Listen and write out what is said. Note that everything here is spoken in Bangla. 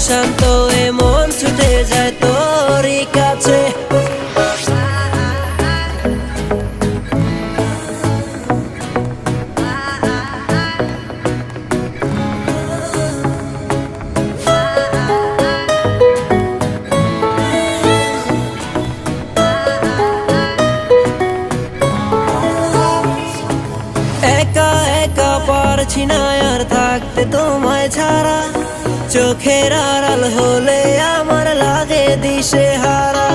অশান্ত এ মন ছুটে যায় তোরই কাছে। একা একা পারছি না আর থাকতে তোমায় ছাড়া, চোখের আড়াল হলে আমার লাগে দিশেহারা।